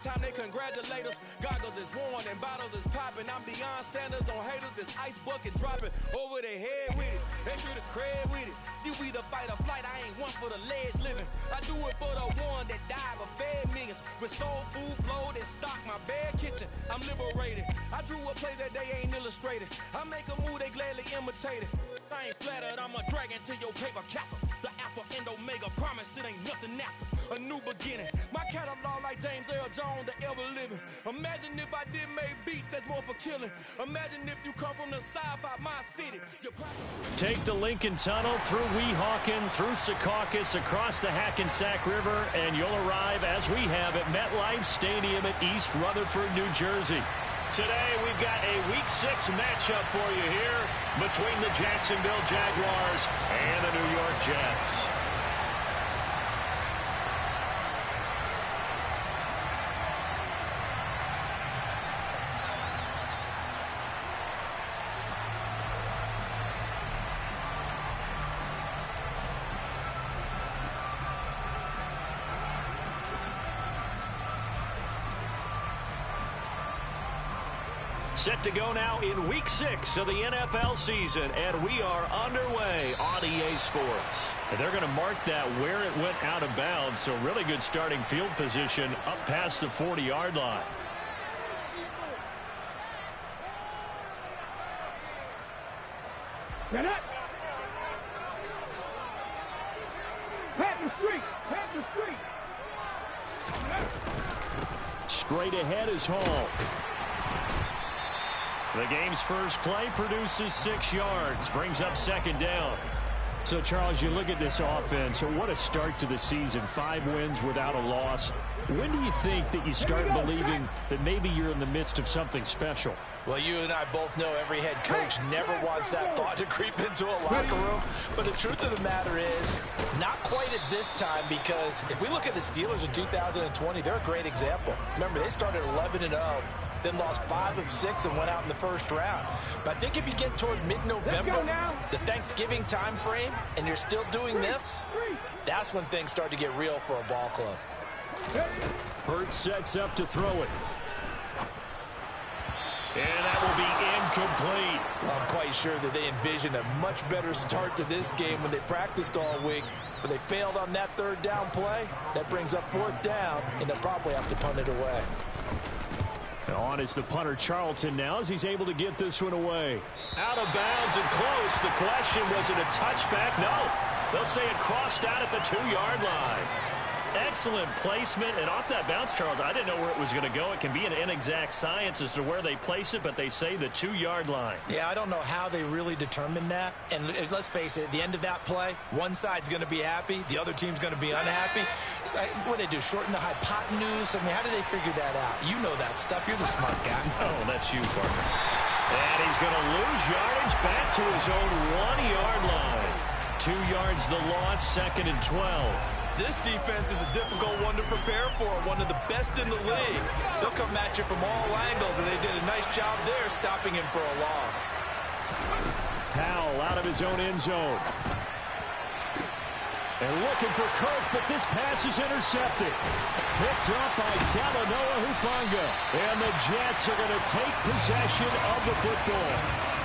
Time they congratulate us, goggles is worn and bottles is popping. I'm beyond Sanders on haters, this ice bucket dropping over their head with it. Extra the cred with it. You either fight or flight, I ain't one for the ledge living. I do it for the one that died but fed millions. With soul food flowed and stocked my bare kitchen. I'm liberated. I drew a play that they ain't illustrated. I make a move they gladly imitate it. I ain't flattered, I'm a dragon to your paper castle. The alpha and omega, promise it ain't nothing after. A new beginning. My catalog like James Earl Jones, the ever living. Imagine if I did make beats that's more for killing. Imagine if you come from the sci-fi, my city. Take the Lincoln Tunnel through Weehawken, through Secaucus, across the Hackensack River, and you'll arrive, as we have, at MetLife Stadium at East Rutherford, New Jersey. Today, we've got a Week 6 matchup for you here between the Jacksonville Jaguars and the New York Jets. Set to go now in Week 6 of the NFL season, and we are underway on EA Sports. And they're going to mark that where it went out of bounds, so really good starting field position up past the 40-yard line. Get it! Pat the street! Pat the street! Straight ahead is Hall. The game's first play produces 6 yards, brings up second down. So, Charles, you look at this offense, what a start to the season. 5 wins without a loss. When do you think that you start believing that maybe you're in the midst of something special? Well, you and I both know every head coach never wants that thought to creep into a locker room. But the truth of the matter is, not quite at this time, because if we look at the Steelers in 2020, they're a great example. Remember, they started 11-0. Then lost 5 of 6 and went out in the first round. But I think if you get toward mid-November, the Thanksgiving time frame, and you're still doing this, that's when things start to get real for a ball club. Hurts sets up to throw it. And that will be incomplete. Well, I'm quite sure that they envisioned a much better start to this game when they practiced all week. But they failed on that third down play. That brings up 4th down, and they'll probably have to punt it away. On is the punter Charlton now as he's able to get this one away. Out of bounds and close. The question, was it a touchback? No. They'll say it crossed out at the 2-yard line. Excellent placement, and off that bounce, Charles, I didn't know where it was going to go. It can be an inexact science as to where they place it, but they say the 2-yard line. Yeah, I don't know how they really determined that. And let's face it, at the end of that play, one side's going to be happy, the other team's going to be unhappy. So, what do they do, shorten the hypotenuse? I mean, how do they figure that out? You know that stuff. You're the smart guy. Oh, that's you, Parker. And he's going to lose yardage back to his own 1-yard line. 2 yards the loss, 2nd and 12. This defense is a difficult one to prepare for, one of the best in the league. They'll come at you from all angles, and they did a nice job there stopping him for a loss. Powell out of his own end zone. And looking for Kirk, but this pass is intercepted. Picked up by Talanoa Hufanga. And the Jets are going to take possession of the football.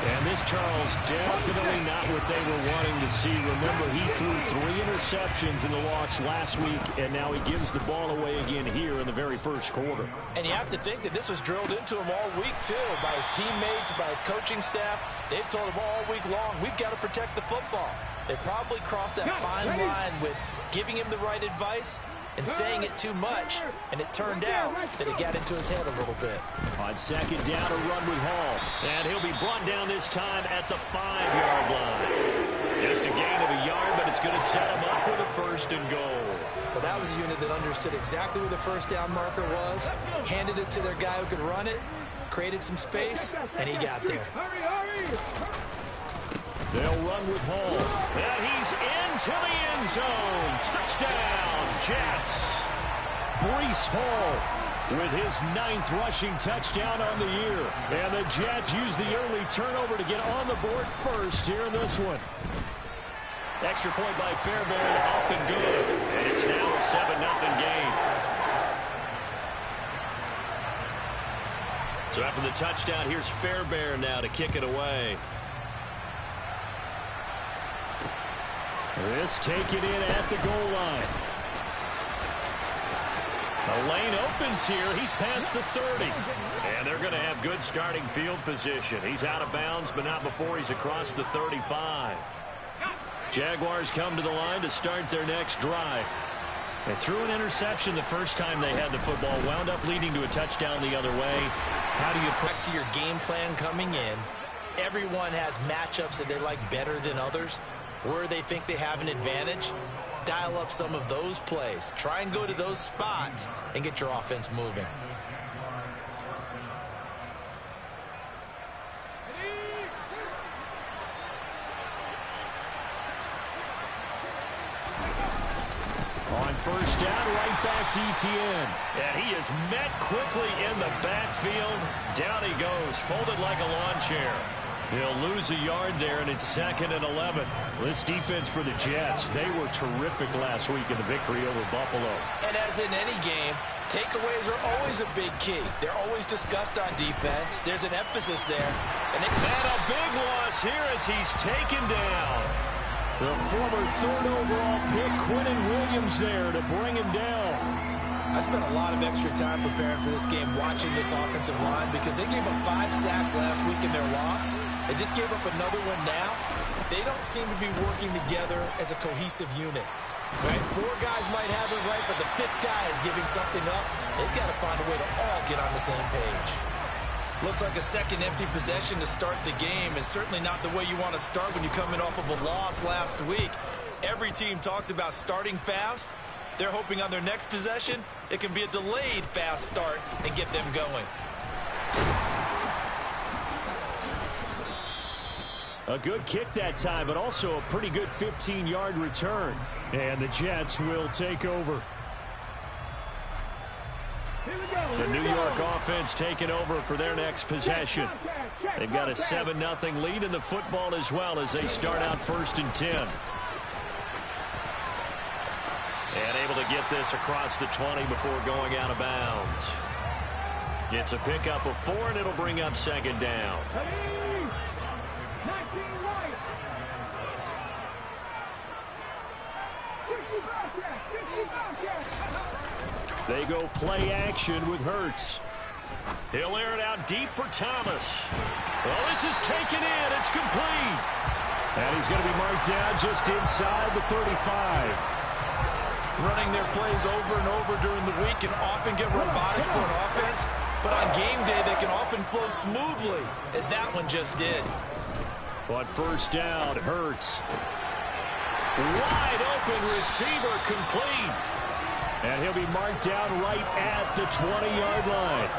And this, Charles, definitely not what they were wanting to see. Remember, he threw 3 interceptions in the loss last week, and now he gives the ball away again here in the very first quarter. And you have to think that this was drilled into him all week, too, by his teammates, by his coaching staff. They've told him all week long, we've got to protect the football. They probably crossed that fine line with giving him the right advice and saying it too much, and it turned out that it got into his head a little bit. On 2nd down, a run with Hall. And he'll be brought down this time at the 5-yard line. Just a gain of a yard, but it's going to set him up with a 1st and goal. Well, that was a unit that understood exactly where the first down marker was, handed it to their guy who could run it, created some space, and he got there. They'll run with Hall. And he's into the end zone. Touchdown, Jets. Breece Hall with his 9th rushing touchdown on the year. And the Jets use the early turnover to get on the board first here in this one. Extra point by Fairbairn, up and good. And it's now a 7-0 game. So after the touchdown, here's Fairbairn now to kick it away. This taken in at the goal line. The lane opens here. He's past the 30. And they're going to have good starting field position. He's out of bounds, but not before he's across the 35. Jaguars come to the line to start their next drive. They threw an interception the first time they had the football, wound up leading to a touchdown the other way. How do you back to your game plan coming in? Everyone has matchups that they like better than others. Where they think they have an advantage, dial up some of those plays. Try and go to those spots and get your offense moving. On first down, right back to Etienne. And he is met quickly in the backfield. Down he goes, folded like a lawn chair. He'll lose a yard there, and it's 2nd and 11. This defense for the Jets, they were terrific last week in the victory over Buffalo. And as in any game, takeaways are always a big key. They're always discussed on defense. There's an emphasis there. And a big loss here as he's taken down. The former 3rd overall pick, Quinnen Williams, there to bring him down. I spent a lot of extra time preparing for this game watching this offensive line because they gave up 5 sacks last week in their loss. They just gave up another one now. They don't seem to be working together as a cohesive unit. Right? 4 guys might have it right, but the 5th guy is giving something up. They've got to find a way to all get on the same page. Looks like a second empty possession to start the game, and certainly not the way you want to start when you're coming off of a loss last week. Every team talks about starting fast. They're hoping on their next possession, it can be a delayed fast start and get them going. A good kick that time, but also a pretty good 15-yard return. And the Jets will take over. The New York offense taking over for their next possession. They've got a 7-0 lead in the football as well as they start out 1st and 10. And able to get this across the 20 before going out of bounds. It's a pickup of 4, and it'll bring up 2nd down. They go play action with Hurts. He'll air it out deep for Thomas. Well, this is taken in. It's complete. And he's going to be marked down just inside the 35. Running their plays over and over during the week can often get robotic for an offense, but on game day they can often flow smoothly, as that one just did. On first down, Hurts. Wide open receiver, complete. And he'll be marked down right at the 20-yard line.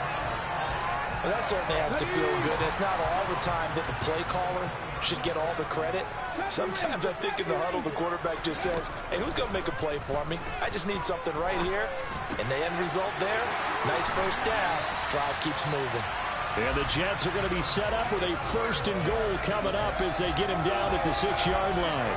Well, that certainly has to feel good. It's not all the time that the play caller should get all the credit. Sometimes I think in the huddle, the quarterback just says, hey, who's going to make a play for me? I just need something right here. And the end result there, nice first down. Drive keeps moving. And the Jets are going to be set up with a 1st and goal coming up as they get him down at the 6-yard line.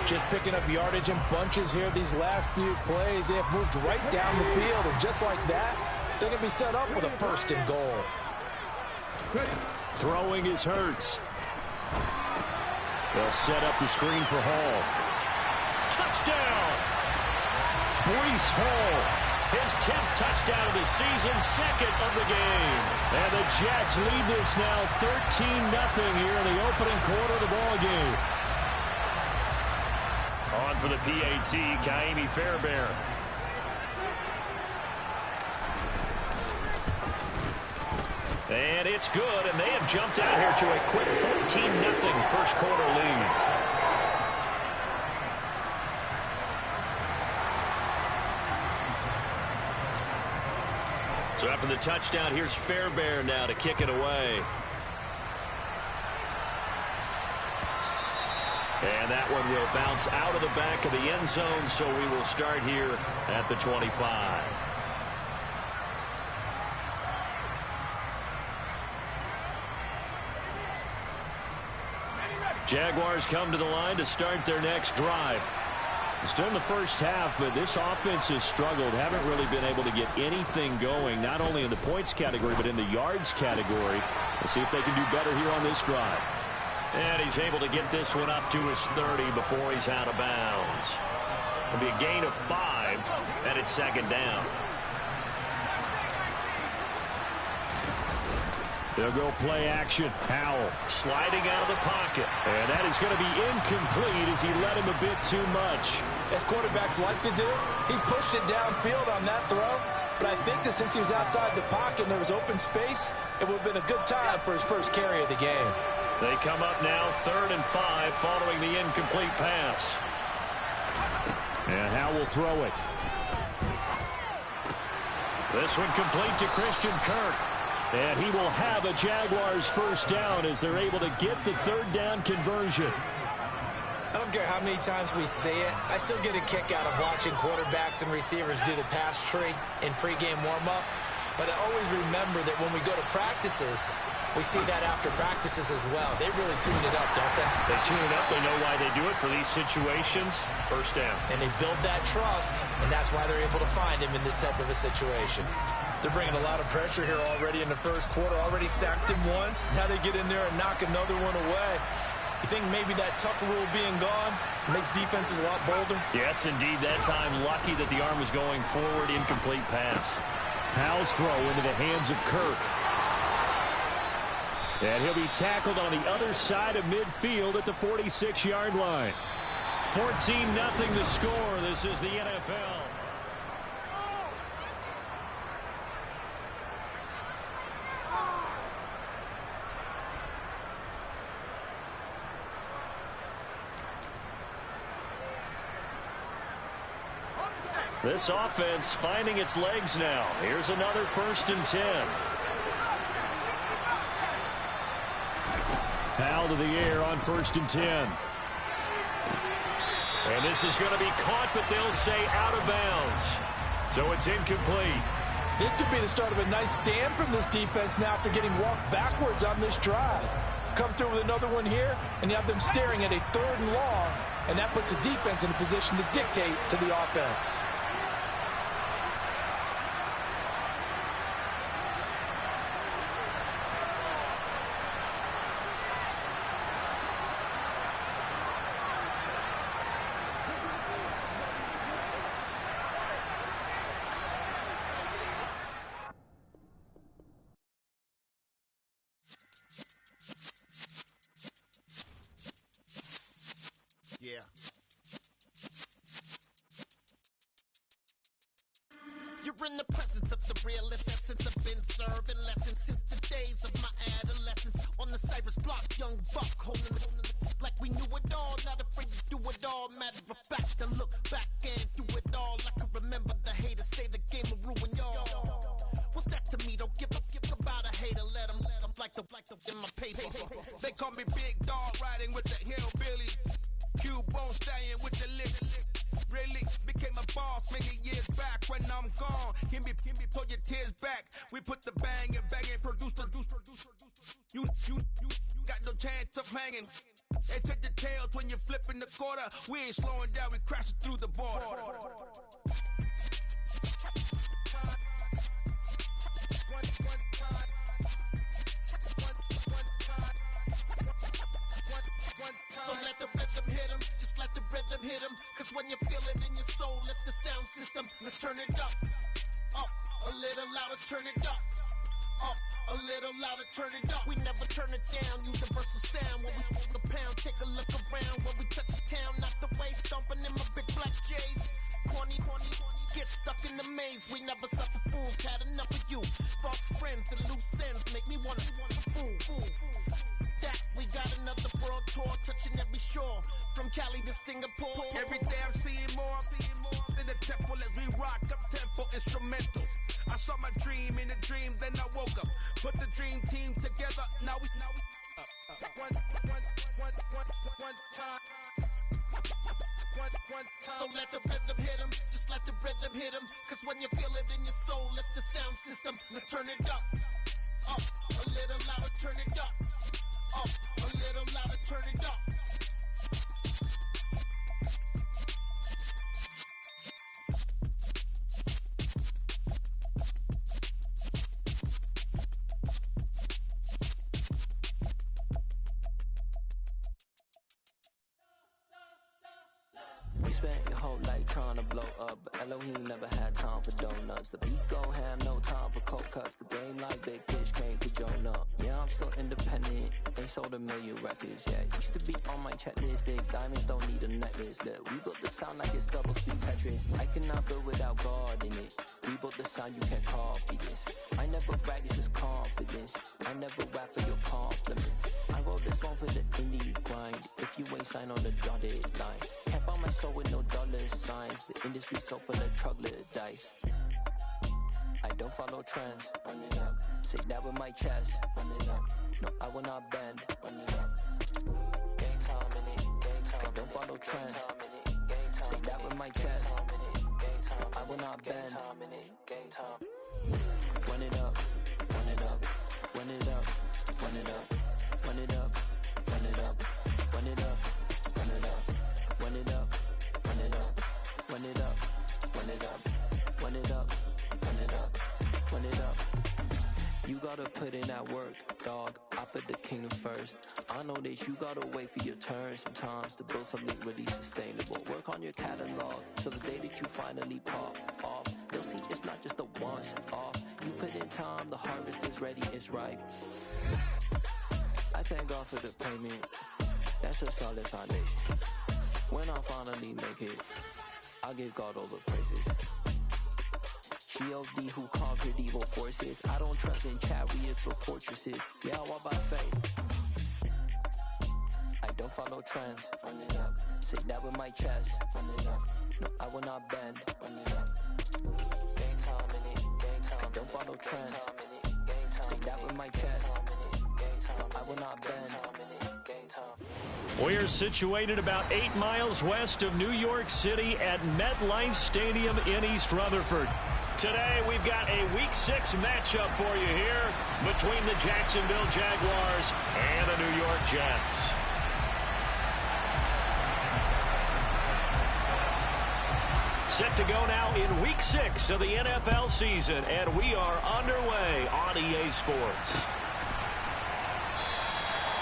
Just picking up yardage in bunches here these last few plays. They have moved right down the field, and just like that, they're going to be set up with a 1st and goal. Throwing is Hurts. They'll set up the screen for Hall. Touchdown! Breece Hall. His 10th touchdown of the season, 2nd of the game. And the Jets lead this now 13-0 here in the opening quarter of the ball game. On for the PAT, Kaimi Fairbairn. And it's good, and they have jumped out here to a quick 14-0 first quarter lead. So after the touchdown, here's Fairbairn now to kick it away. And that one will bounce out of the back of the end zone, so we will start here at the 25. Jaguars come to the line to start their next drive. Still in the first half, but this offense has struggled. Haven't really been able to get anything going, not only in the points category, but in the yards category. We'll see if they can do better here on this drive. And he's able to get this one up to his 30 before he's out of bounds. It'll be a gain of 5, and it's second down. They'll go play action. Howell sliding out of the pocket. And that is going to be incomplete as he led him a bit too much. As quarterbacks like to do, he pushed it downfield on that throw. But I think that since he was outside the pocket and there was open space, it would have been a good time for his first carry of the game. They come up now 3rd and 5 following the incomplete pass. And Howell will throw it. This one complete to Christian Kirk. And he will have a Jaguars first down as they're able to get the 3rd down conversion. I don't care how many times we see it. I still get a kick out of watching quarterbacks and receivers do the pass tree in pregame warm-up. But I always remember that when we go to practices, we see that after practices as well. They really tune it up, don't they? They tune it up. They know why they do it for these situations. First down. And they build that trust, and that's why they're able to find him in this type of a situation. They're bringing a lot of pressure here already in the first quarter. Already sacked him once. Now they get in there and knock another one away. You think maybe that Tucker rule being gone makes defenses a lot bolder? Yes, indeed. That time, lucky that the arm was going forward. Incomplete pass. Howell's throw into the hands of Kirk. And he'll be tackled on the other side of midfield at the 46-yard line. 14-0 the score. This is the NFL. This offense finding its legs now. Here's another 1st and 10. Howell to the air on 1st and 10. And this is going to be caught, but they'll say out of bounds. So it's incomplete. This could be the start of a nice stand from this defense now after getting walked backwards on this drive. Come through with another one here, and you have them staring at a 3rd and long, and that puts the defense in a position to dictate to the offense. Yeah. You're in the presence of the realest essence. I've been serving lessons since the days of my adolescence. On the Cypress block, young buck holding it like we knew it all. Not afraid to do it all. Matter of fact, to look back and do it all. I can remember the haters say the game will ruin y'all. What's that to me? Don't give about a hater. Let them like the in my paper. They call me Big Dog, riding with the hillbilly. Cubone staying with the lift. Really became a boss many years back. When I'm gone, can be pull your tears back. We put the bang and produce. You got no chance of hanging. They take the tails when you're flipping the quarter. We ain't slowing down, we crashing through the border. So let the rhythm hit him, just let the rhythm hit him. Cause when you feel it in your soul, lift the sound system. Let's turn it up, a little louder, turn it up, a little louder, turn it up. We never turn it down, universal sound. When we hold the pound, take a look around. When we touch the town, not the way, stomping in my big black J's. Corny, get stuck in the maze. We never suffer fools, had enough of you. False friends and loose ends make me wanna fool. That we got another world tour, touching every shore, from Cali to Singapore. Every day I'm seeing more in the temple as we rock up tempo instrumentals. I saw my dream in a dream, then I woke up. Put the dream team together, now we one time. So let the rhythm hit him, just let the rhythm hit him. Cause when you feel it in your soul, lift the sound system. Let's turn it up, a little louder, turn it up, a little louder, turn it up. You spent your whole life trying to blow up, but Elohim never had time for donuts. The beat go ham, no time for cold cuts. The game like Big Fish came to Jonah. Yeah, I'm still independent, ain't sold a million records yet. Used to be on my checklist, big diamonds don't need a necklace. Look, we built the sound like it's double speed Tetris. I cannot build without God in it. We built the sound, you can't copy this. I never brag, it's just confidence. I never rap for your compliments. I wrote this one for the indie grind. If you ain't signed on the dotted line, can't buy my soul with no dollar signs. The industry so full of troglodytes. I don't follow trends. Run it up. Say that with my chest. Run it up. No, I will not bend. Run it up. Gang time in it. Gang time. I don't follow trends. Say that with my chest. I will not bend. Gang time. Run it up. Run it up. Run it up. Run it up. Run it up. Run it up. Run it up. Run it up. Run it up. Run it up. Run it up. Run it up. Run it up. Run it up. Run it up. You gotta put in that work, dog. I put the kingdom first. I know that you gotta wait for your turn sometimes to build something really sustainable. Work on your catalog, so the day that you finally pop off, you'll see it's not just a once off. You put in time, the harvest is ready, it's ripe. I thank God for the payment. That's a solid foundation. When I finally make it, I'll give God all the praises. G.O.D. who conquered evil forces. I don't trust in chariots or fortresses. Yeah, I walk by faith. I don't follow trends. Run it up. Say that with my chest. Run it up. No, I will not bend. Run it up. Gang time in it. Gang time. I don't follow trends. Say that with my chest. I will not bend. We're situated about 8 miles west of New York City at MetLife Stadium in East Rutherford. Today, we've got a Week 6 matchup for you here between the Jacksonville Jaguars and the New York Jets. Set to go now in Week 6 of the NFL season, and we are underway on EA Sports.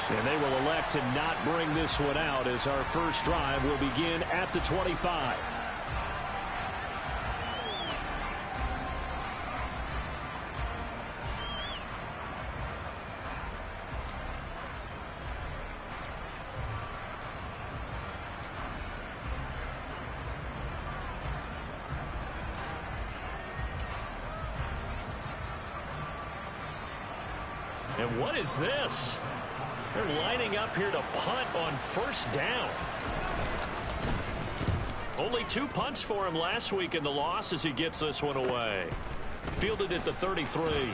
And they will elect to not bring this one out as our first drive will begin at the 25. And what is this? They're lining up here to punt on first down. Only 2 punts for him last week in the loss as he gets this one away. Fielded at the 33.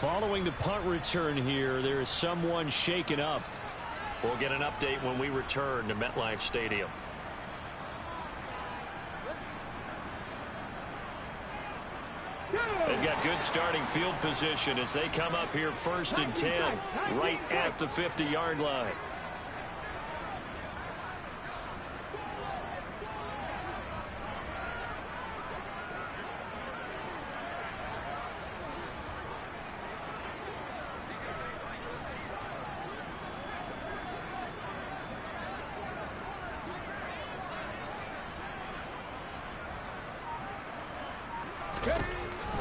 Following the punt return here, there is someone shaken up. We'll get an update when we return to MetLife Stadium. They've got good starting field position as they come up here 1st and 10, right at the 50-yard line.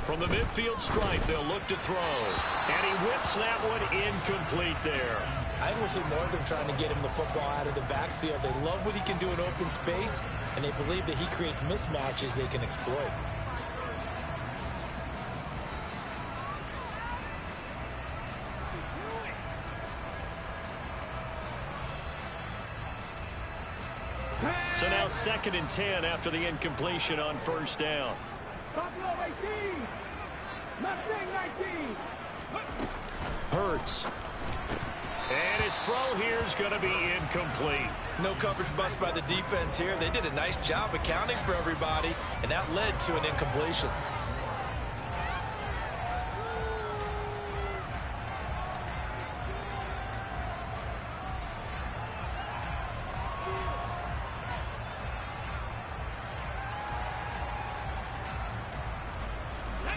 From the midfield stripe, they'll look to throw. And he whips that one incomplete there. I think we'll see more of them trying to get him the football out of the backfield. They love what he can do in open space, and they believe that he creates mismatches they can exploit. So now 2nd and 10 after the incompletion on first down. Hurts. And his throw here is going to be incomplete. No coverage bust by the defense here. They did a nice job accounting for everybody, and that led to an incompletion.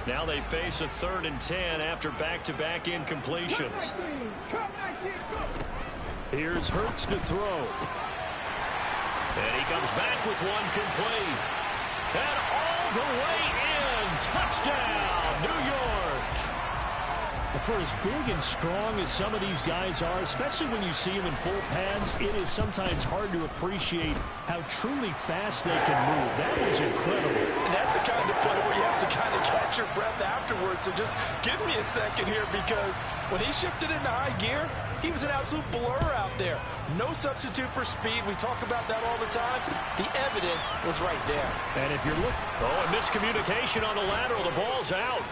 Now they face a 3rd and 10 after back-to-back incompletions. Here's Hurts to throw. And he comes back with one complete. And all the way in. Touchdown, New York. For as big and strong as some of these guys are, especially when you see them in full pads, it is sometimes hard to appreciate how truly fast they can move. That was incredible. And that's the kind of play where you have to kind of catch your breath afterwards. So just give me a second here, because when he shifted into high gear, he was an absolute blur out there. No substitute for speed. We talk about that all the time. The evidence was right there. And if you're looking... Oh, a miscommunication on the lateral. The ball's out.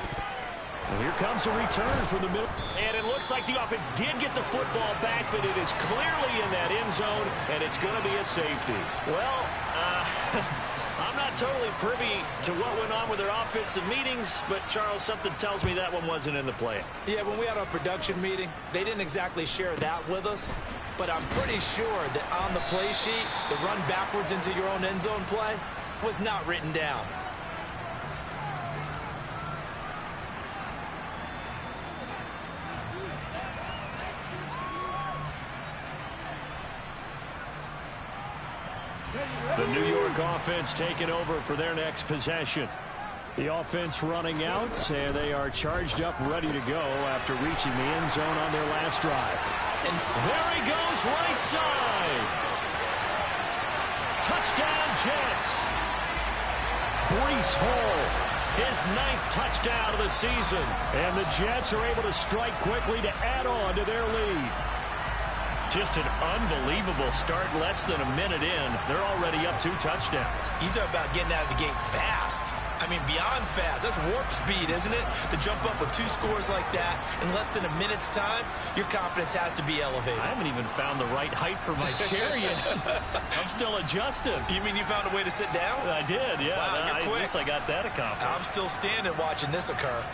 And here comes a return from the middle. And it looks like the offense did get the football back, but it is clearly in that end zone, and it's going to be a safety. Well, I'm not totally privy to what went on with their offensive meetings, but, Charles, something tells me that one wasn't in the play. Yeah, when we had our production meeting, they didn't exactly share that with us, but I'm pretty sure that on the play sheet, the run backwards into your own end zone play was not written down. The New York offense taking over for their next possession. The offense running out, and they are charged up, ready to go after reaching the end zone on their last drive. And there he goes, right side. Touchdown, Jets. Breece Hall, his 9th touchdown of the season. And the Jets are able to strike quickly to add on to their lead. Just an unbelievable start. Less than a minute in, they're already up 2 touchdowns. You talk about getting out of the gate fast. I mean, beyond fast. That's warp speed, isn't it? To jump up with 2 scores like that in less than a minute's time, your confidence has to be elevated. I haven't even found the right height for my chair yet. I'm still adjusting. You mean you found a way to sit down? I did, yeah. Wow, you're quick. I guess I got that accomplished. I'm still standing watching this occur.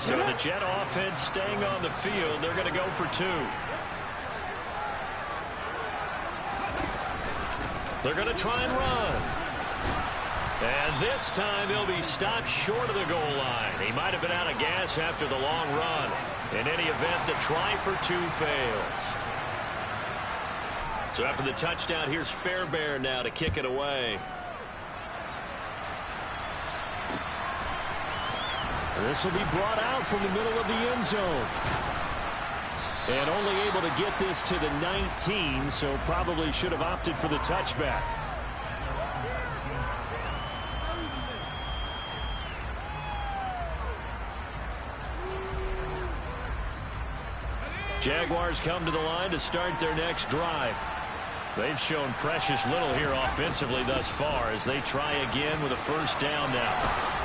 So the Jet offense staying on the field. They're going to go for 2. They're going to try and run. And this time he'll be stopped short of the goal line. He might have been out of gas after the long run. In any event, the try for 2 fails. So after the touchdown, here's Fairbairn now to kick it away. This will be brought out from the middle of the end zone. And only able to get this to the 19, so probably should have opted for the touchback. Jaguars come to the line to start their next drive. They've shown precious little here offensively thus far as they try again with a first down now.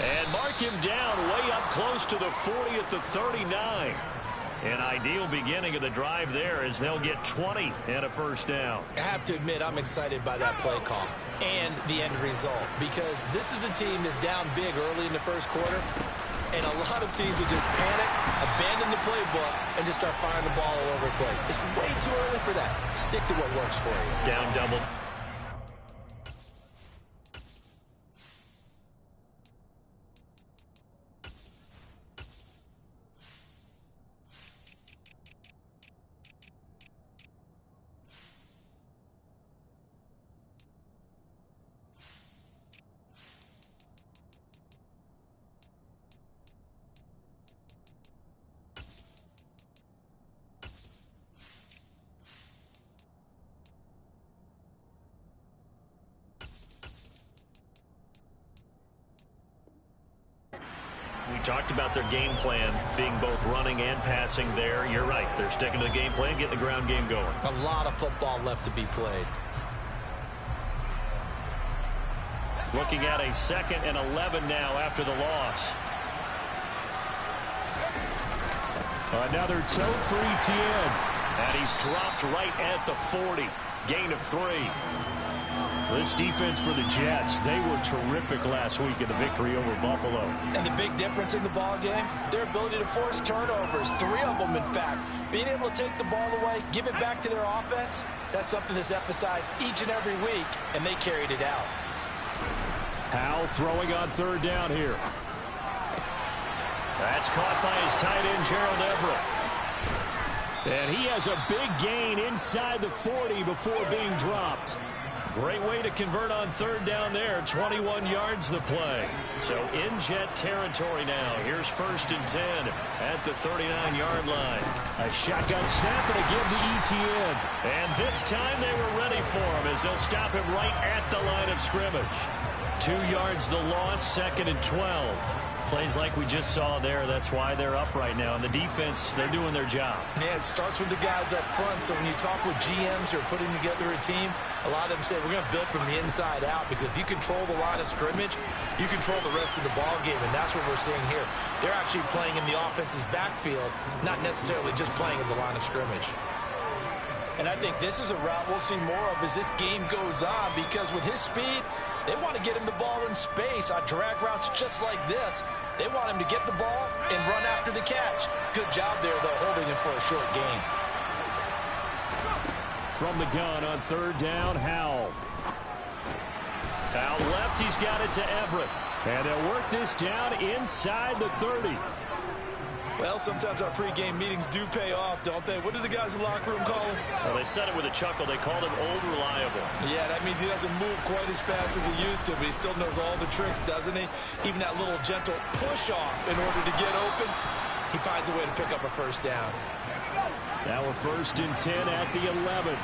And mark him down way up close to the 40 at the 39. An ideal beginning of the drive there as they'll get 20 and a first down. I have to admit, I'm excited by that play call and the end result, because this is a team that's down big early in the first quarter, and a lot of teams will just panic, abandon the playbook, and just start firing the ball all over the place. It's way too early for that. Stick to what works for you. Down double. We talked about their game plan being both running and passing there. You're right. They're sticking to the game plan, getting the ground game going. A lot of football left to be played. Looking at a 2nd and 11 now after the loss. Another toe-free Tien. And he's dropped right at the 40. Gain of 3. This defense for the Jets, they were terrific last week in the victory over Buffalo. And the big difference in the ball game, their ability to force turnovers, 3 of them in fact. Being able to take the ball away, give it back to their offense, that's something that's emphasized each and every week, and they carried it out. Howell throwing on third down here. That's caught by his tight end, Gerald Everett. And he has a big gain inside the 40 before being dropped. Great way to convert on third down there. 21 yards the play. So in Jet territory now. Here's 1st and 10 at the 39-yard line. A shotgun snap and a give to Etienne. And this time they were ready for him as they'll stop him right at the line of scrimmage. 2 yards the loss, 2nd and 12. Plays like we just saw there. That's why they're up right now. And the defense, they're doing their job. Yeah, it starts with the guys up front. So when you talk with GMs who are putting together a team, a lot of them say we're going to build from the inside out, because if you control the line of scrimmage, you control the rest of the ball game, and that's what we're seeing here. They're actually playing in the offense's backfield, not necessarily just playing in the line of scrimmage. And I think this is a route we'll see more of as this game goes on, because with his speed, they want to get him the ball in space on drag routes just like this. They want him to get the ball and run after the catch. Good job there, though, holding him for a short gain. From the gun on third down, Howell. Out left, he's got it to Everett. And they'll work this down inside the 30. Well, sometimes our pregame meetings do pay off, don't they? What do the guys in the locker room call him? Well, they said it with a chuckle. They called him Old Reliable. Yeah, that means he doesn't move quite as fast as he used to, but he still knows all the tricks, doesn't he? Even that little gentle push-off in order to get open, he finds a way to pick up a first down. Now we're 1st and 10 at the 11.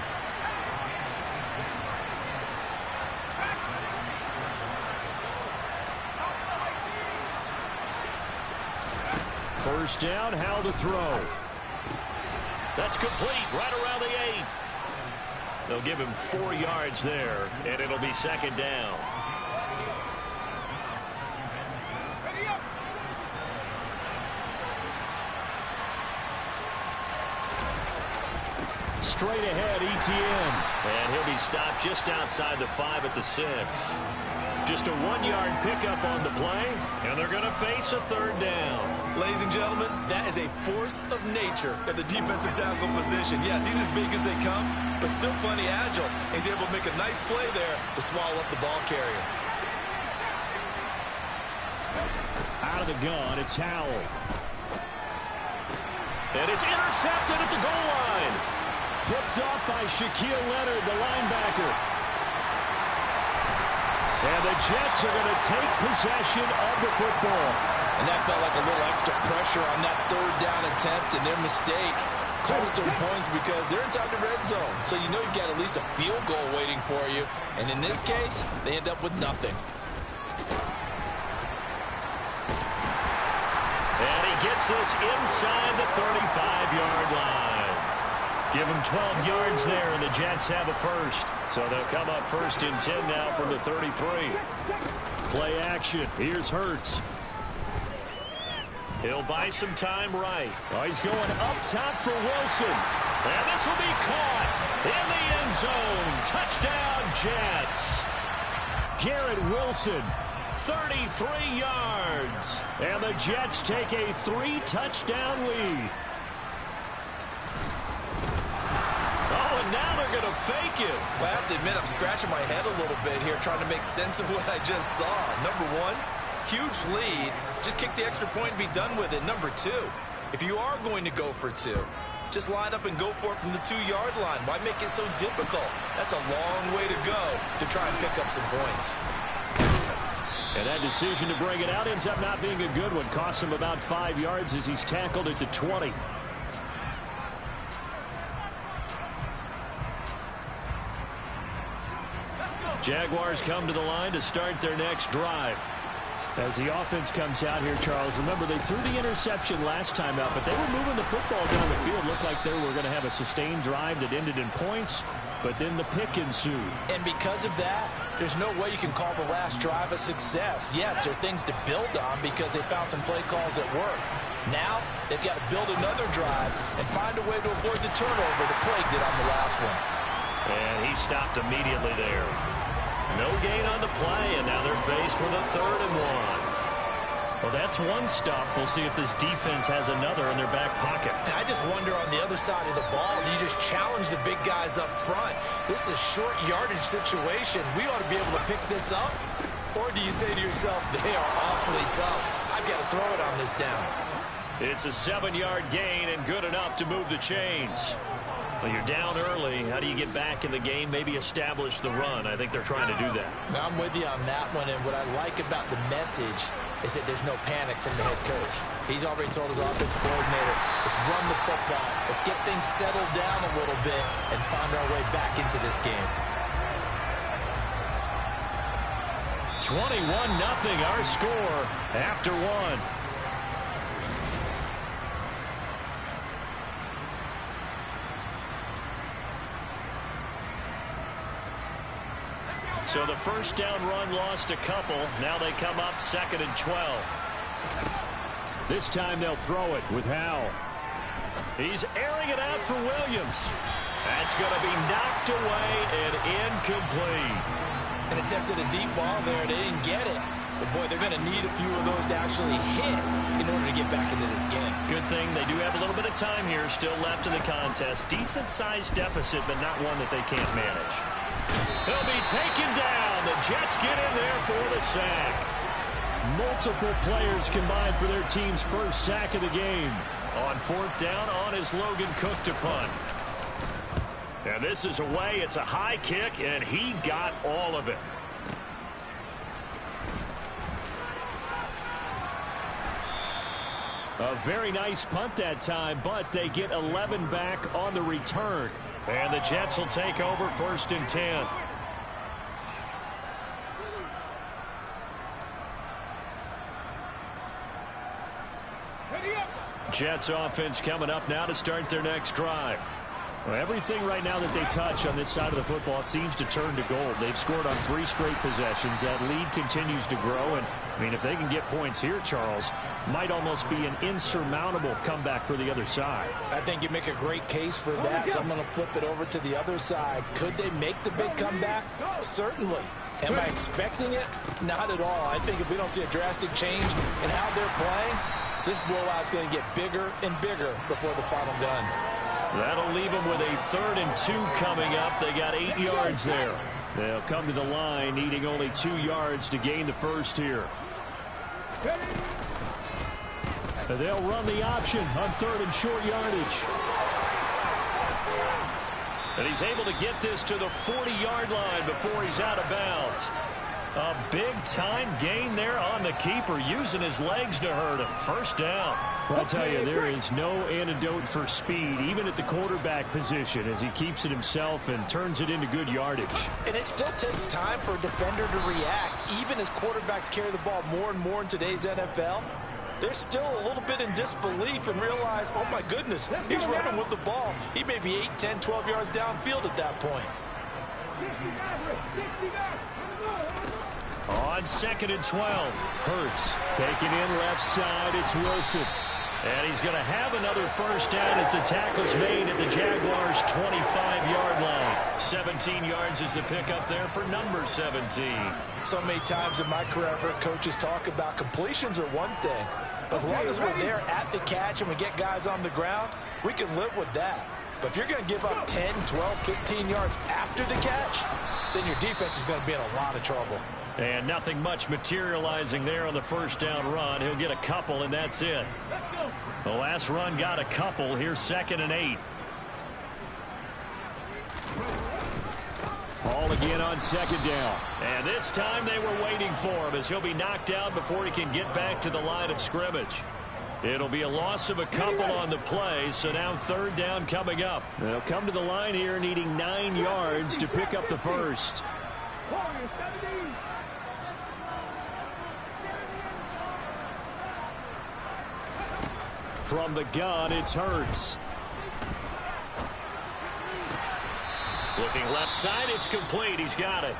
First down, Howell to throw. That's complete, right around the 8. They'll give him 4 yards there, and it'll be 2nd down. Straight ahead, Etienne. And he'll be stopped just outside the 5 at the 6. Just a 1-yard pickup on the play, and they're going to face a 3rd down. Ladies and gentlemen, that is a force of nature at the defensive tackle position. Yes, he's as big as they come, but still plenty agile. He's able to make a nice play there to swallow up the ball carrier. Out of the gun, it's Howell. And it's intercepted at the goal line. Picked off by Shaquille Leonard, the linebacker. And the Jets are going to take possession of the football. And that felt like a little extra pressure on that 3rd down attempt, and their mistake cost them points because they're inside the red zone. So you know you've got at least a field goal waiting for you. And in this case, they end up with nothing. And he gets this inside the 35-yard line. Give him 12 yards there, and the Jets have a first. So they'll come up 1st and 10 now from the 33. Play action. Here's Hurts. He'll buy some time right. Oh, he's going up top for Wilson. And this will be caught in the end zone. Touchdown, Jets. Garrett Wilson, 33 yards. And the Jets take a 3-touchdown lead. Oh, and now they're going to fake it. Well, I have to admit, I'm scratching my head a little bit here trying to make sense of what I just saw. Number one, huge lead. Just kick the extra point and be done with it. Number two, if you are going to go for 2, just line up and go for it from the 2-yard line. Why make it so difficult? That's a long way to go to try and pick up some points. And that decision to bring it out ends up not being a good one. Costs him about 5 yards as he's tackled at the 20. Jaguars come to the line to start their next drive. As the offense comes out here, Charles, remember they threw the interception last time out, but they were moving the football down the field. Looked like they were going to have a sustained drive that ended in points, but then the pick ensued. And because of that, there's no way you can call the last drive a success. Yes, there are things to build on because they found some play calls that work. Now, they've got to build another drive and find a way to avoid the turnover that plagued it on the last one. And he stopped immediately there. No gain on the play, and now they're faced with a 3rd and 1. Well, that's one stuff. We'll see if this defense has another in their back pocket. And I just wonder on the other side of the ball, do you just challenge the big guys up front? This is a short yardage situation. We ought to be able to pick this up Or do you say to yourself, they are awfully tough, I've got to throw it on this down? It's a 7-yard gain and good enough to move the chains. Well, you're down early. How do you get back in the game? Maybe establish the run. I think they're trying to do that. Now, I'm with you on that one, and what I like about the message is that there's no panic from the head coach. He's already told his offensive coordinator, let's run the football. Let's get things settled down a little bit and find our way back into this game. 21-0 our score after one. So the first down run lost a couple. Now they come up 2nd and 12. This time they'll throw it with Howell. He's airing it out for Williams. That's going to be knocked away and incomplete. And attempted a deep ball there. They didn't get it. But, boy, they're going to need a few of those to actually hit in order to get back into this game. Good thing they do have a little bit of time here still left in the contest. Decent-sized deficit, but not one that they can't manage. He'll be taken down. The Jets get in there for the sack. Multiple players combined for their team's first sack of the game. On 4th down, on is Logan Cook to punt. And this is away. It's a high kick, and he got all of it. A very nice punt that time, but they get 11 back on the return. And the Jets will take over 1st and 10. Jets offense coming up now to start their next drive. Well, everything right now that they touch on this side of the football, it seems to turn to gold. They've scored on 3 straight possessions. That lead continues to grow. And, I mean, if they can get points here, Charles, might almost be an insurmountable comeback for the other side. I think you make a great case for that, so I'm going to flip it over to the other side. Could they make the big comeback? Certainly. Am I expecting it? Not at all. I think if we don't see a drastic change in how they're playing, this blowout's going to get bigger and bigger before the final gun. That'll leave them with a 3rd and 2 coming up. They got 8 yards there. They'll come to the line needing only 2 yards to gain the first here. They'll run the option on 3rd and short yardage. And he's able to get this to the 40-yard line before he's out of bounds. A big-time gain there on the keeper, using his legs to hurt him. 1st down. I'll tell you, there is no antidote for speed, even at the quarterback position, as he keeps it himself and turns it into good yardage. And it still takes time for a defender to react, even as quarterbacks carry the ball more and more in today's NFL. They're still a little bit in disbelief and realize, oh, my goodness, he's running with the ball. He may be 8, 10, 12 yards downfield at that point. On 2nd and 12, Hurts taking in left side. It's Wilson. And he's going to have another 1st down as the tackle's made at the Jaguars' 25-yard line. 17 yards is the pickup there for number 17. So many times in my career, I've heard coaches talk about completions are one thing. But as long as we're there at the catch and we get guys on the ground, we can live with that. But if you're going to give up 10, 12, 15 yards after the catch, then your defense is going to be in a lot of trouble. And nothing much materializing there on the 1st down run. He'll get a couple, and that's it. The last run got a couple. Here's 2nd and 8. Ball again on 2nd down. And this time they were waiting for him, as he'll be knocked out before he can get back to the line of scrimmage. It'll be a loss of a couple on the play, so now 3rd down coming up. They'll come to the line here needing 9 yards to pick up the 1st. From the gun, it's Hurts. Looking left side, it's complete. He's got it.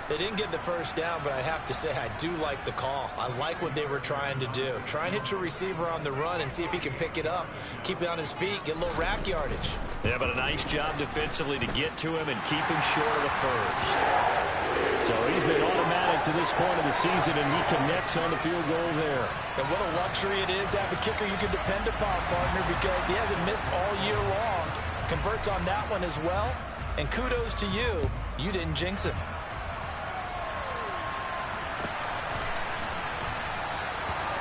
They didn't get the 1st down, but I have to say I do like the call. I like what they were trying to do. Try and hit your receiver on the run and see if he can pick it up, keep it on his feet, get a little rack yardage. Yeah, but a nice job defensively to get to him and keep him short of the 1st. So he's been automatic to this point of the season, and he connects on the field goal there. And what a luxury it is to have a kicker you can depend upon, partner, because he hasn't missed all year long. Converts on that one as well. And kudos to you. You didn't jinx him.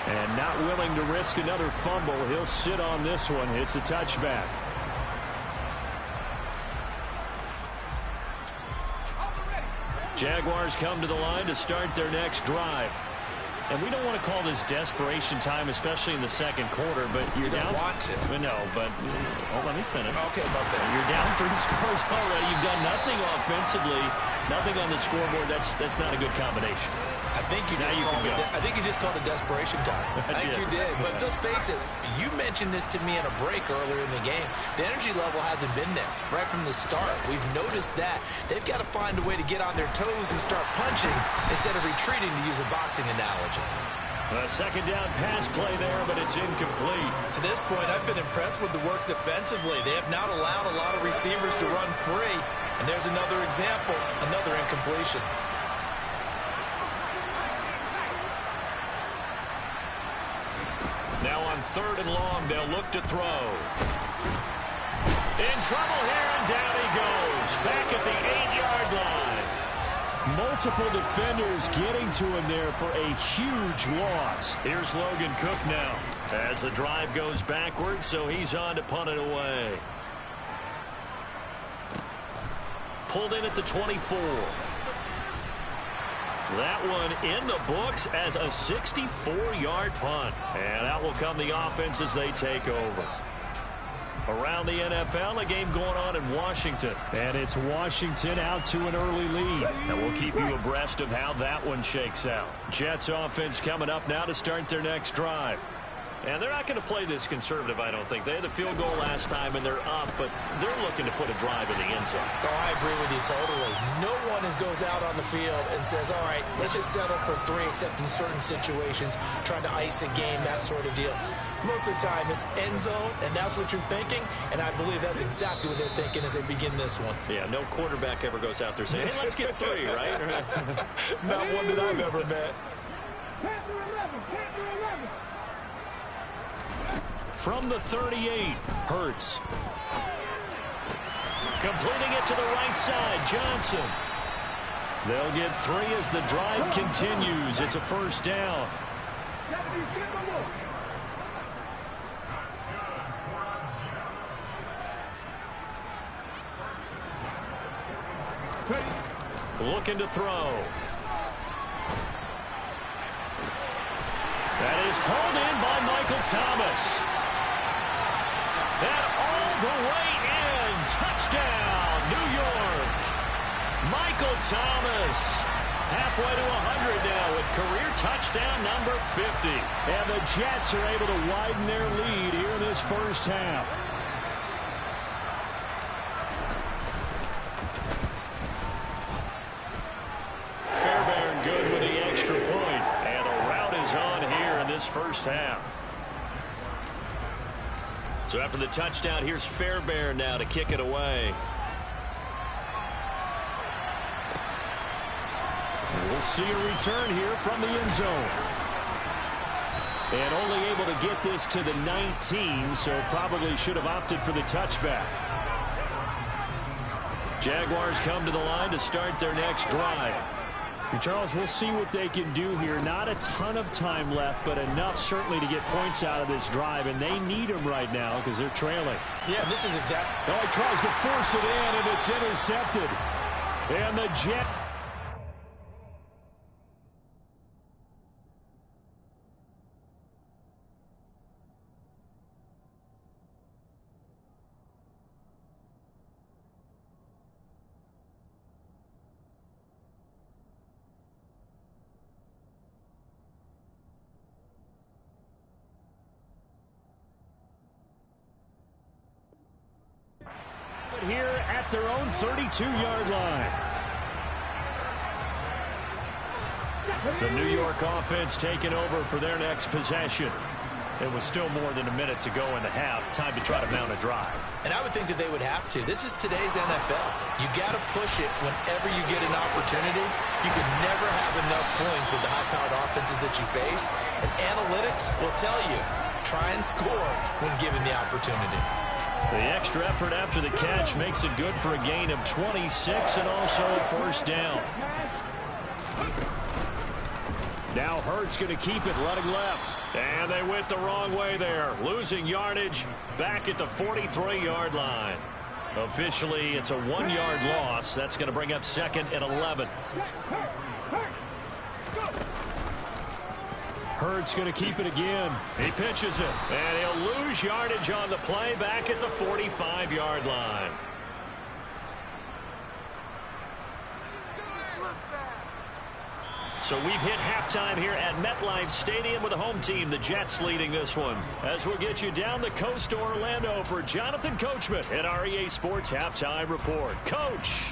And not willing to risk another fumble. He'll sit on this one. It's a touchback. Jaguars come to the line to start their next drive. And we don't want to call this desperation time, especially in the second quarter, but you're down. You don't want to. No, but let me finish. Okay, my bad. You're down 3 scores already. You've done nothing offensively, nothing on the scoreboard. That's not a good combination. I think you just called it desperation time. I think you did. But let's face it, you mentioned this to me in a break earlier in the game. The energy level hasn't been there right from the start. We've noticed that. They've got to find a way to get on their toes and start punching instead of retreating, to use a boxing analogy. A second down pass play there, but it's incomplete. To this point, I've been impressed with the work defensively. They have not allowed a lot of receivers to run free. And there's another example, another incompletion. Now on 3rd and long, they'll look to throw. In trouble here, and down he goes. Back at the 8-yard line. Multiple defenders getting to him there for a huge loss. Here's Logan Cook now as the drive goes backwards, so he's on to punt it away. Pulled in at the 24. That one in the books as a 64-yard punt. And out will come the offense as they take over. Around the NFL, a game going on in Washington. And it's Washington out to an early lead. And we'll keep you abreast of how that one shakes out. Jets offense coming up now to start their next drive. And they're not going to play this conservative, I don't think. They had the field goal last time, and they're up, but they're looking to put a drive in the end zone. Oh, I agree with you totally. No one goes out on the field and says, all right, let's just settle for 3, except in certain situations, trying to ice a game, that sort of deal. Most of the time, it's end zone, and that's what you're thinking, and I believe that's exactly what they're thinking as they begin this one. Yeah, no quarterback ever goes out there saying, hey, let's get 3, right? Not one that I've ever met. From the 38, Hurts. Completing it to the right side, Johnson. They'll get 3 as the drive continues. It's a first down. Looking to throw. That is hauled in by Michael Thomas. And all the way in. Touchdown, New York. Michael Thomas. Halfway to 100 now with career touchdown number 50. And the Jets are able to widen their lead here in this first half. Fairbairn good with the extra point. And the route is on here in this first half. So after the touchdown, here's Fairbairn now to kick it away. We'll see a return here from the end zone. And only able to get this to the 19, so probably should have opted for the touchback. Jaguars come to the line to start their next drive. And Charles, we'll see what they can do here. Not a ton of time left, but enough certainly to get points out of this drive, and they need them right now because they're trailing. Yeah, this is exactly. Oh, he tries to force it in, and it's intercepted. And the Jet. Here at their own 32-yard line. The New York offense taking over for their next possession. It was still more than a minute to go in the half. Time to try to mount a drive. And I would think that they would have to. This is today's NFL. You got to push it whenever you get an opportunity. You can never have enough points with the high-powered offenses that you face. And analytics will tell you, try and score when given the opportunity. The extra effort after the catch makes it good for a gain of 26 and also a first down. Now Hurts going to keep it running left. And they went the wrong way there. Losing yardage back at the 43-yard line. Officially, it's a 1-yard loss. That's going to bring up 2nd and 11. Hurts going to keep it again. He pitches it. And he'll lose yardage on the play back at the 45-yard line. So we've hit halftime here at MetLife Stadium with the home team, the Jets, leading this one. As we'll get you down the coast to Orlando for Jonathan Coachman at our EA Sports Halftime Report. Coach.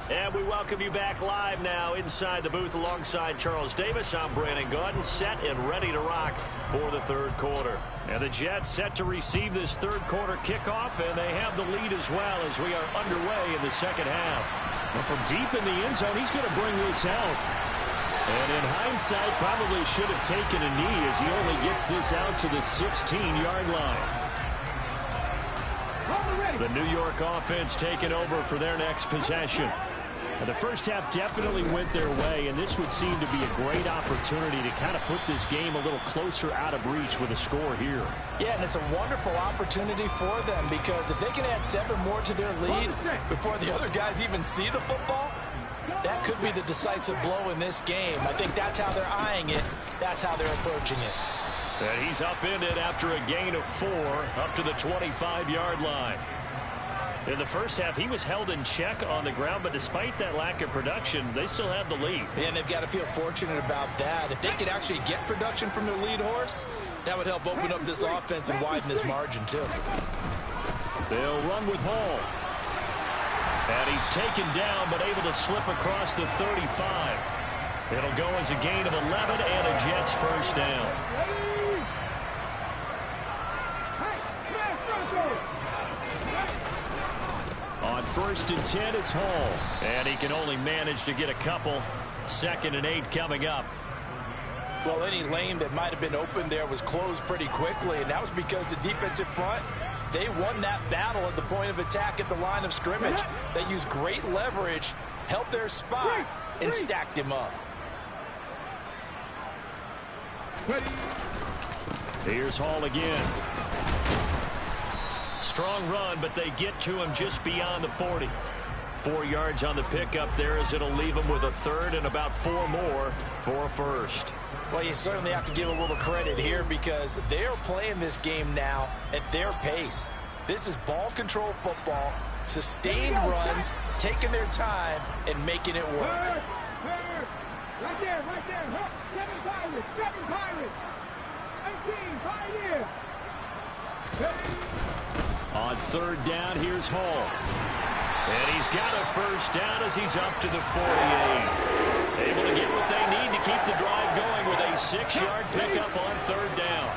And we welcome you back live now inside the booth alongside Charles Davis. I'm Brandon Gordon, set and ready to rock for the third quarter. And the Jets set to receive this third quarter kickoff, and they have the lead as well as we are underway in the second half. Well, from deep in the end zone, he's going to bring this out. And in hindsight, probably should have taken a knee as he only gets this out to the 16-yard line. The New York offense taking over for their next possession. And the first half definitely went their way, and this would seem to be a great opportunity to kind of put this game a little closer out of reach with a score here. Yeah, and it's a wonderful opportunity for them because if they can add 7 more to their lead before the other guys even see the football, that could be the decisive blow in this game. I think that's how they're eyeing it. That's how they're approaching it. And he's upended after a gain of 4 up to the 25-yard line. In the first half, he was held in check on the ground, but despite that lack of production, they still have the lead. And they've got to feel fortunate about that. If they could actually get production from their lead horse, that would help open up this offense and widen this margin, too. They'll run with Hall. And he's taken down, but able to slip across the 35. It'll go as a gain of 11 and a Jets first down. On 1st and 10, it's Hall. And he can only manage to get a couple. 2nd and 8 coming up. Well, any lane that might have been open there was closed pretty quickly, and that was because the defensive front, they won that battle at the point of attack at the line of scrimmage. They used great leverage, helped their spot, and stacked him up. Here's Hall again. Strong run, but they get to him just beyond the 40. 4 yards on the pickup there as it'll leave him with a 3rd and about 4 more for a first. Well, you certainly have to give a little credit here because they're playing this game now at their pace. This is ball control football, sustained runs, taking their time, and making it work. Right there, right there. 7 Pirates. 18, Pioneer. On 3rd down, here's Hall. And he's got a first down as he's up to the 48. Able to get what they need to keep the drive going with a 6-yard pickup on 3rd down.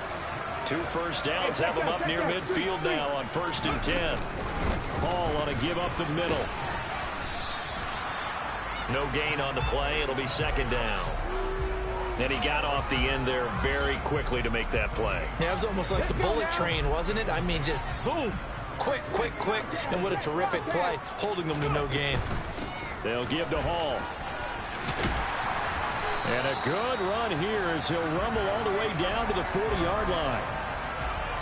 2 first downs have him up near midfield now on 1st and 10. Hall on a give up the middle. No gain on the play. It'll be 2nd down. And he got off the end there very quickly to make that play. Yeah, it was almost like the bullet train, wasn't it? I mean, just zoom. Quick, quick, quick. And what a terrific play, holding them to no gain. They'll give to Hall. And a good run here as he'll rumble all the way down to the 40-yard line.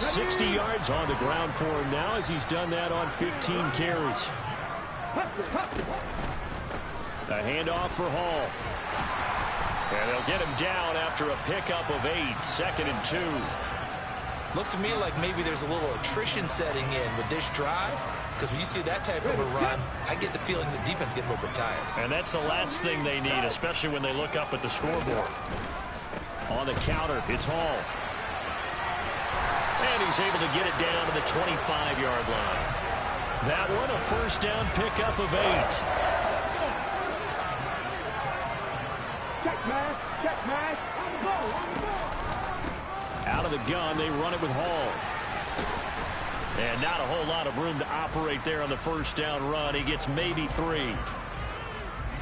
60 yards on the ground for him now as he's done that on 15 carries. A handoff for Hall. And they'll get him down after a pickup of 8, 2nd and 2. Looks to me like maybe there's a little attrition setting in with this drive. Because when you see that type of a run, I get the feeling the defense getting a little bit tired. And that's the last thing they need, especially when they look up at the scoreboard. On the counter, it's Hall. And he's able to get it down to the 25-yard line. That one, a first down pickup of 8. Check man. On the ball. Out of the gun, they run it with Hall. And not a whole lot of room to operate there on the first down run. He gets maybe 3.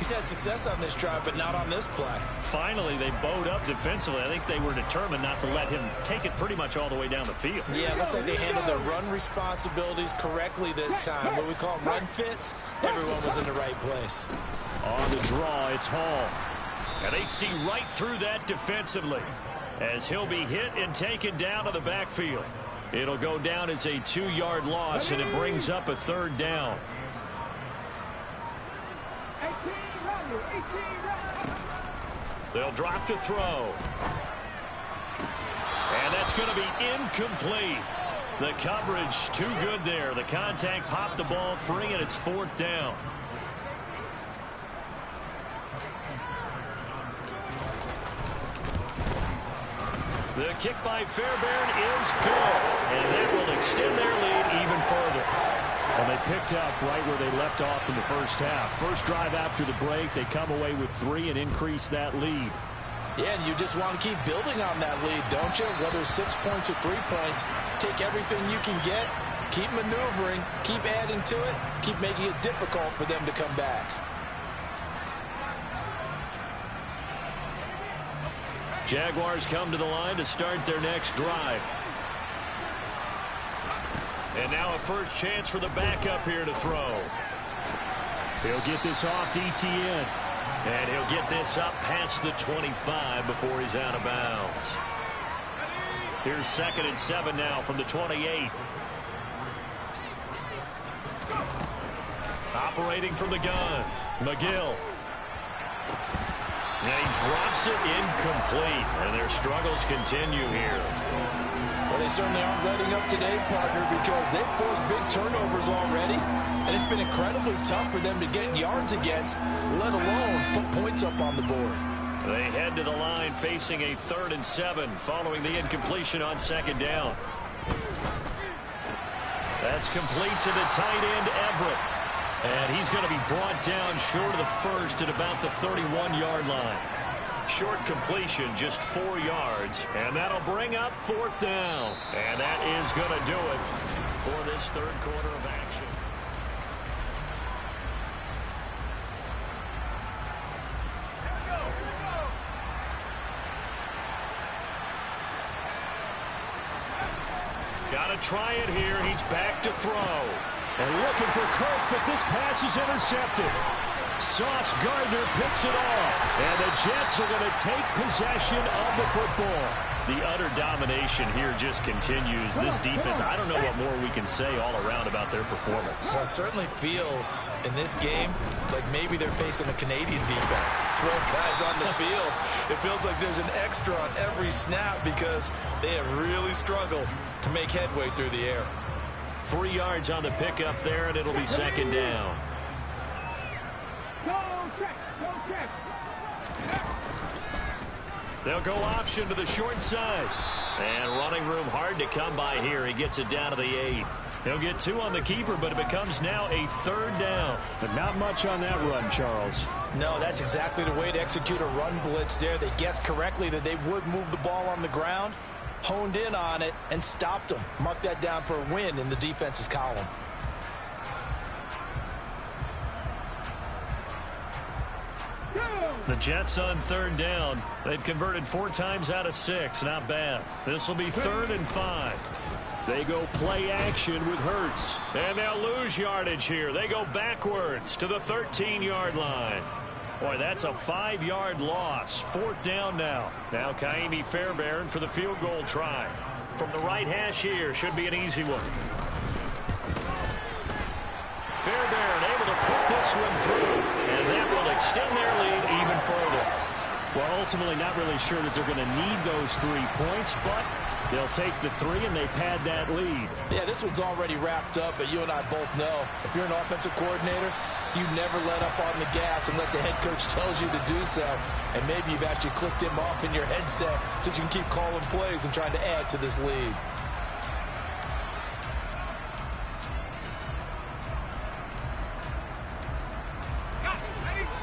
He's had success on this drive, but not on this play. Finally, they bowed up defensively. I think they were determined not to let him take it pretty much all the way down the field. Yeah, it looks like they handled their run responsibilities correctly this time. What we call run fits, everyone was in the right place. On the draw, it's Hall. And they see right through that defensively as he'll be hit and taken down to the backfield. It'll go down as a 2-yard loss, and it brings up a 3rd down. They'll drop to throw. And that's going to be incomplete. The coverage too good there. The contact popped the ball free, and it's 4th down. The kick by Fairbairn is good, and that will extend their lead even further. Well, they picked up right where they left off in the first half. First drive after the break, they come away with 3 and increase that lead. Yeah, and you just want to keep building on that lead, don't you? Whether it's 6 points or 3 points, take everything you can get, keep maneuvering, keep adding to it, keep making it difficult for them to come back. Jaguars come to the line to start their next drive. And now a first chance for the backup here to throw. He'll get this off to Etienne. And he'll get this up past the 25 before he's out of bounds. Here's 2nd and 7 now from the 28. Operating from the gun, McGill. And he drops it incomplete. And their struggles continue here. Well, they certainly aren't letting up today, partner, because they've forced big turnovers already. And it's been incredibly tough for them to get yards against, let alone put points up on the board. They head to the line facing a 3rd and 7 following the incompletion on 2nd down. That's complete to the tight end, Everett. And he's going to be brought down short of the first at about the 31-yard line. Short completion, just 4 yards. And that'll bring up 4th down. And that is going to do it for this 3rd quarter of action. Got to try it here. He's back to throw. And looking for Kirk, but this pass is intercepted. Sauce Gardner picks it off. And the Jets are going to take possession of the football. The utter domination here just continues. This defense, I don't know what more we can say all around about their performance. Well, it certainly feels in this game like maybe they're facing a Canadian defense. 12 guys on the field. It feels like there's an extra on every snap because they have really struggled to make headway through the air. 3 yards on the pickup there, and it'll be 2nd down. They'll go option to the short side. And running room hard to come by here. He gets it down to the 8. He'll get 2 on the keeper, but it becomes now a 3rd down. But not much on that run, Charles. No, that's exactly the way to execute a run blitz there. They guessed correctly that they would move the ball on the ground, honed in on it, and stopped them. Mark that down for a win in the defense's column. The Jets on 3rd down. They've converted 4 times out of 6. Not bad. This will be 3rd and 5. They go play action with Hurts. And they'll lose yardage here. They go backwards to the 13-yard line. Boy, that's a 5-yard loss. 4th down now. Now Kaimi Fairbairn for the field goal try. From the right hash here, should be an easy one. Fairbairn able to put this one through, and that will extend their lead even further. Well, ultimately not really sure that they're going to need those 3 points, but they'll take the 3 and they pad that lead. Yeah, this one's already wrapped up, but you and I both know if you're an offensive coordinator, you never let up on the gas unless the head coach tells you to do so. And maybe you've actually clicked him off in your headset so you can keep calling plays and trying to add to this lead.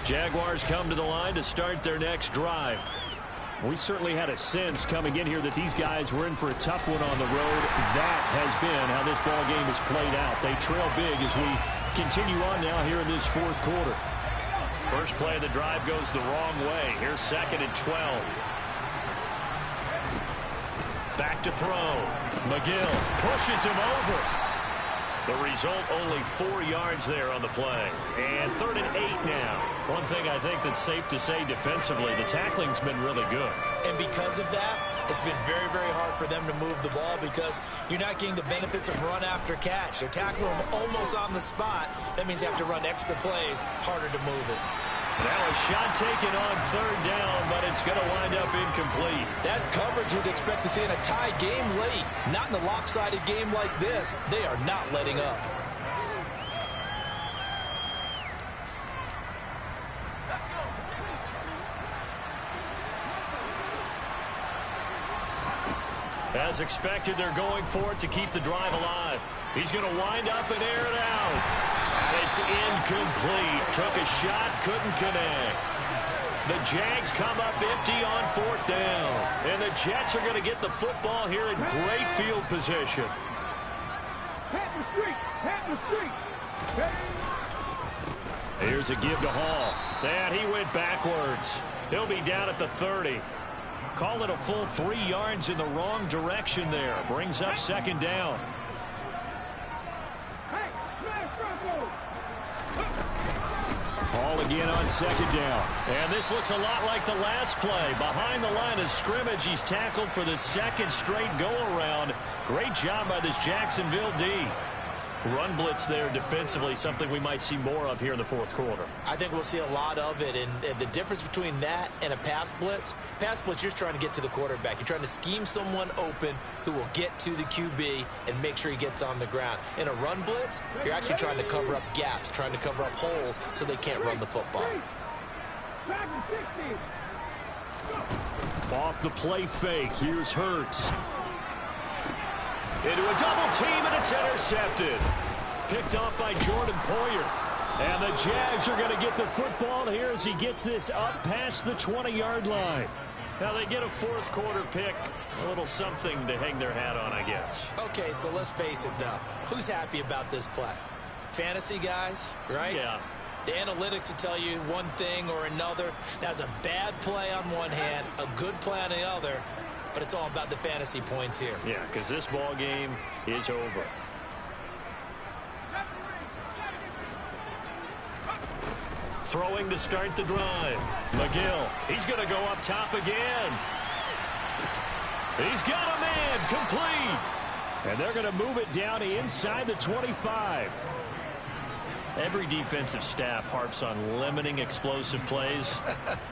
Jaguars come to the line to start their next drive. We certainly had a sense coming in here that these guys were in for a tough one on the road. That has been how this ball game has played out. They trail big as we continue on now here in this 4th quarter. First play of the drive goes the wrong way. Here's 2nd and 12. Back to throw. McGill pushes him over. The result, only 4 yards there on the play. And 3rd and 8 now. One thing I think that's safe to say defensively, the tackling's been really good. And because of that, it's been very, very hard for them to move the ball because you're not getting the benefits of run after catch. They're tackling them almost on the spot. That means they have to run extra plays, harder to move it. Now a shot taken on 3rd down, but it's going to wind up incomplete. That's coverage you'd expect to see in a tie game late. Not in a lopsided game like this. They are not letting up. As expected, they're going for it to keep the drive alive. He's going to wind up and air it out. And it's incomplete. Took a shot, couldn't connect. The Jags come up empty on 4th down. And the Jets are going to get the football here in great field position. Here's a give to Hall. And he went backwards. He'll be down at the 30. Call it a full 3 yards in the wrong direction there. Brings up 2nd down. Hall again on 2nd down. And this looks a lot like the last play. Behind the line of scrimmage, he's tackled for the 2nd straight go-around. Great job by this Jacksonville D. Run blitz there defensively, something we might see more of here in the 4th quarter. I think we'll see a lot of it, and the difference between that and a pass blitz, you're just trying to get to the quarterback. You're trying to scheme someone open who will get to the QB and make sure he gets on the ground. In a run blitz, you're actually trying to cover up gaps, trying to cover up holes so they can't run the football. Off the play fake, here's Hurts. Into a double team, and it's intercepted. Picked off by Jordan Poyer. And the Jags are going to get the football here as he gets this up past the 20-yard line. Now they get a 4th quarter pick. A little something to hang their hat on, I guess. Okay, so let's face it, though. Who's happy about this play? Fantasy guys, right? Yeah. The analytics will tell you one thing or another. That's a bad play on one hand, a good play on the other. But it's all about the fantasy points here. Yeah, because this ball game is over. Throwing to start the drive. McGill, he's going to go up top again. He's got a man, complete. And they're going to move it down inside the 25. Every defensive staff harps on limiting explosive plays.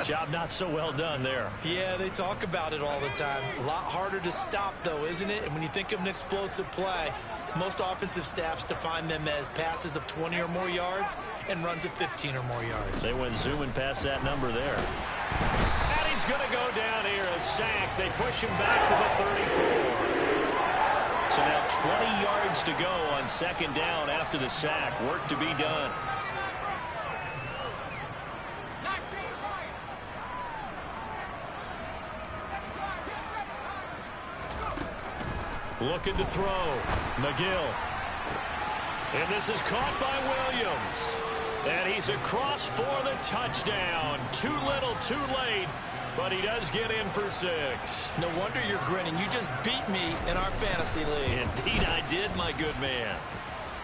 Job not so well done there. Yeah, they talk about it all the time. A lot harder to stop, though, isn't it? And when you think of an explosive play, most offensive staffs define them as passes of 20 or more yards and runs of 15 or more yards. They went zooming past that number there. And he's going to go down here, a sack. They push him back to the 34. So now 20 yards to go on 2nd down after the sack. Work to be done. Looking to throw. McGill. And this is caught by Williams. And he's across for the touchdown. Too little, too late. But he does get in for 6. No wonder you're grinning. You just beat me in our fantasy league. Indeed I did, my good man.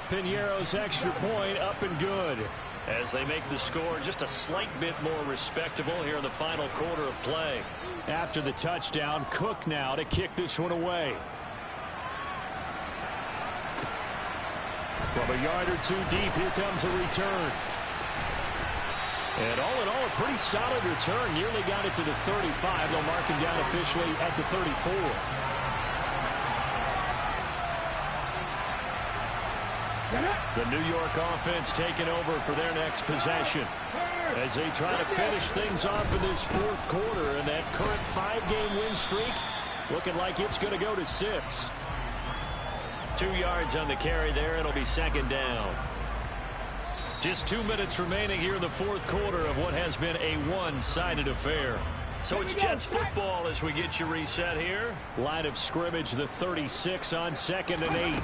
Piñeiro's extra point up and good. As they make the score just a slight bit more respectable here in the final quarter of play. After the touchdown, Cook now to kick this one away. From a yard or two deep, here comes a return. And all in all, a pretty solid return. Nearly got it to the 35. They'll mark him down officially at the 34. The New York offense taking over for their next possession as they try to finish things off in this 4th quarter. And that current 5-game win streak looking like it's going to go to 6. 2 yards on the carry there. It'll be 2nd down. Just 2 minutes remaining here in the 4th quarter of what has been a one-sided affair. So it's Jets football as we get you reset here. Line of scrimmage, the 36 on 2nd and 8.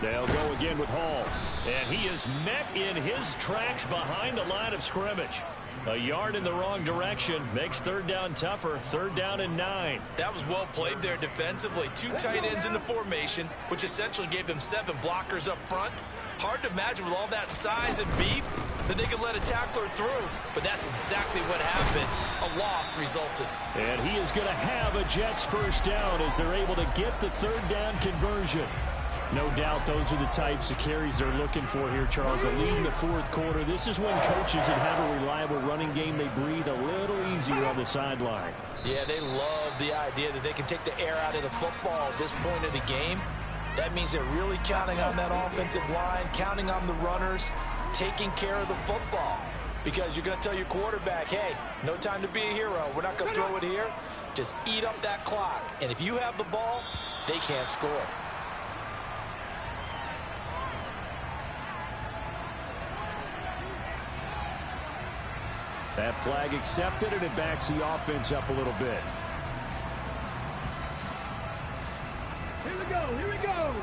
They'll go again with Hall. And he is met in his tracks behind the line of scrimmage. A yard in the wrong direction makes third down tougher. Third down and 9. That was well played there defensively. 2 tight ends in the formation, which essentially gave them 7 blockers up front. Hard to imagine with all that size and beef that they could let a tackler through. But that's exactly what happened. A loss resulted. And he is going to have a Jets first down as they're able to get the third down conversion. No doubt those are the types of carries they're looking for here, Charles. A lead in the fourth quarter. This is when coaches that have a reliable running game, they breathe a little easier on the sideline. Yeah, they love the idea that they can take the air out of the football at this point of the game. That means they're really counting on that offensive line, counting on the runners, taking care of the football. Because you're going to tell your quarterback, hey, no time to be a hero. We're not going to throw it here. Just eat up that clock. And if you have the ball, they can't score. That flag accepted, and it backs the offense up a little bit. Here we go, here we go.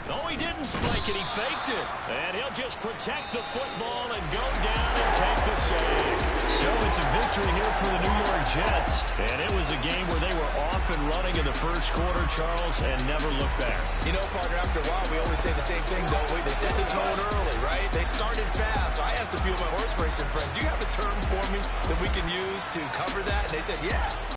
No, he didn't spike it. He faked it. And he'll just protect the football and go down and take the save. So it's a victory here for the New York Jets. And it was a game where they were off and running in the first quarter, Charles, and never looked back. You know, partner, after a while, we always say the same thing, don't we? They set the tone early, right? They started fast. So I asked a few of my horse racing friends, do you have a term for me that we can use to cover that? And they said, yeah.